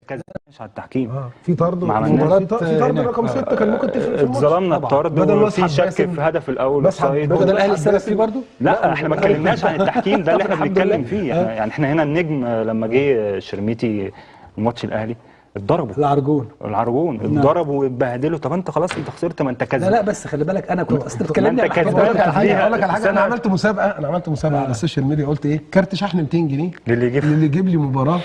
كذا مش على التحكيم. في طرد مباراة في طرد رقم 6 كان ممكن تفرق في الماتش. اتظلمنا الطرد وفي شك في هدف الاول اوفسايد. هو ده الاهلي السبب فيه برضه؟ لا احنا ما اتكلمناش عن التحكيم، ده اللي احنا بنتكلم فيه. يعني احنا هنا النجم لما جه شرميتي ماتش الاهلي اتضربوا العرجون اتضربوا واتبهدلوا. طب انت خلاص انت خسرت، ما انت كسبان. لا بس خلي بالك انا كنت اصل بتكلمني على حاجه. اقول لك على حاجه، انا عملت مسابقه على السوشيال ميديا، قلت ايه؟ كارت شحن 200 جنيه اللي يجيب لي مباراه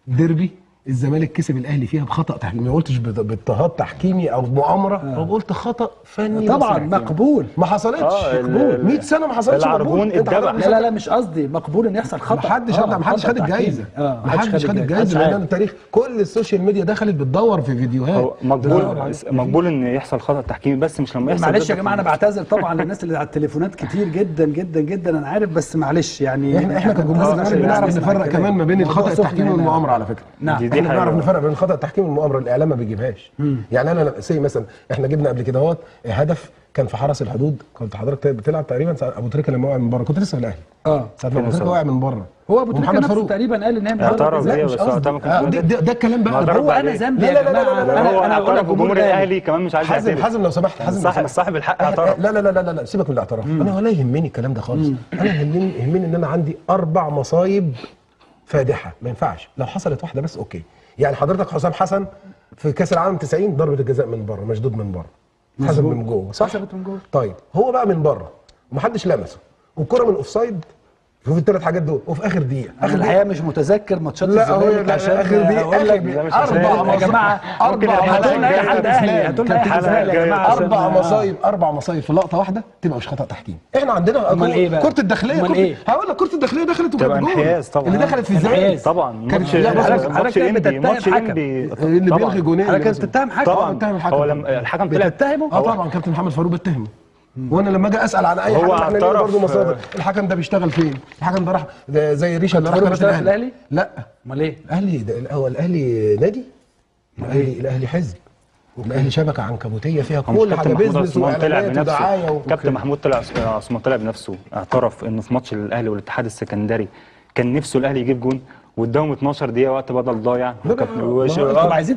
ديربي الزمالك كسب الاهلي فيها بخطا تحكيمي. ما قلتش باضطهاد تحكيمي او مؤامره، او قلت خطا فني طبعا مقبول. ما حصلتش مقبول 100 سنه ما حصلتش. العرجون اتدبح. لا مش قصدي مقبول ان يحصل خطا. ما حدش خد الجائزه. ما حدش خد الجائزه لان التاريخ كل السوشيال ميديا دخلت بتدور في فيديوهات. مقبول ان يحصل خطا تحكيمي، بس مش لما يحصل. معلش يا جماعه انا بعتذر طبعا للناس اللي على التليفونات كتير جدا جدا جدا، انا عارف، بس معلش يعني احنا كجمهور بنعرف نفرق كمان ما بين الخطا التحكيمي والمؤامره على فكره. نعم احنا بنعرف نفرق بين خطا التحكيم والمؤامره. الاعلام ما بيجيبهاش. يعني انا مثلا احنا جبنا قبل كده هدف كان في حرس الحدود، كنت حضرتك بتلعب تقريبا ابو تريكه لما وقع من بره، كنت لسه في الاهلي. ساعه ما ابو تريكه وقع من بره، هو ابو تريكه نفسه تقريبا قال ان هي اعترف بيها، بس ده الكلام بقى. هو انا ذنبي يا جماعه؟ انا اقول لك جمهور الاهلي كمان مش عايز يعترف. حازم لو سمحت، صاحب الحق اعترف. لا سيبك من الاعتراف. انا ولا يهمني الكلام ده خالص. انا يهمني ان انا عندي 4 مصايب فادحه ما ينفعش. لو حصلت واحده بس اوكي. يعني حضرتك حسام حسن في كاس العالم 90 ضربه الجزاء من بره، مشدود من بره، حسب من جوه، صح؟ حسبت من جوه. طيب هو بقى من بره ومحدش لمسه، والكره من اوفسايد. شوف ال3 حاجات دول، وفي اخر دقيقه. الحقيقه مش متذكر ماتشات الزمالك عشان اخر دقيقه 4 يا جماعه. هاتوا لنا اي حد اهلي، هاتوا لنا اي حد اهلي يا جماعه. 4 مصايب في لقطه واحده تبقى مش خطا تحكيم. احنا عندنا كره الداخليه. هقول لك كره الداخليه دخلت وكانت جول اللي دخلت في الزمالك طبعا. ماتش انبي اللي بيلغي جونين. انا كنت بتتهم حكم. هو لما الحكم طلع بتتهمه. طبعا كابتن محمد فاروق بتتهمه. وانا لما اجي اسال عن اي حاجه احنا برضه مصادر. الحكم ده بيشتغل فين؟ الحكم ده راح زي الريشه اللي راح في الاهلي. لا امال ايه؟ الاهلي هو الاهلي نادي. الاهلي حزب. الاهلي شبكه عنكبوتيه فيها كل حاجه، بيزنس واعلانات ودعايه. كابتن محمود عثمان طلع بنفسه اعترف انه في ماتش الاهلي والاتحاد السكندري كان نفسه الاهلي يجيب جون واداهم 12 دقيقه وقت بدل ضايع. طب عايزين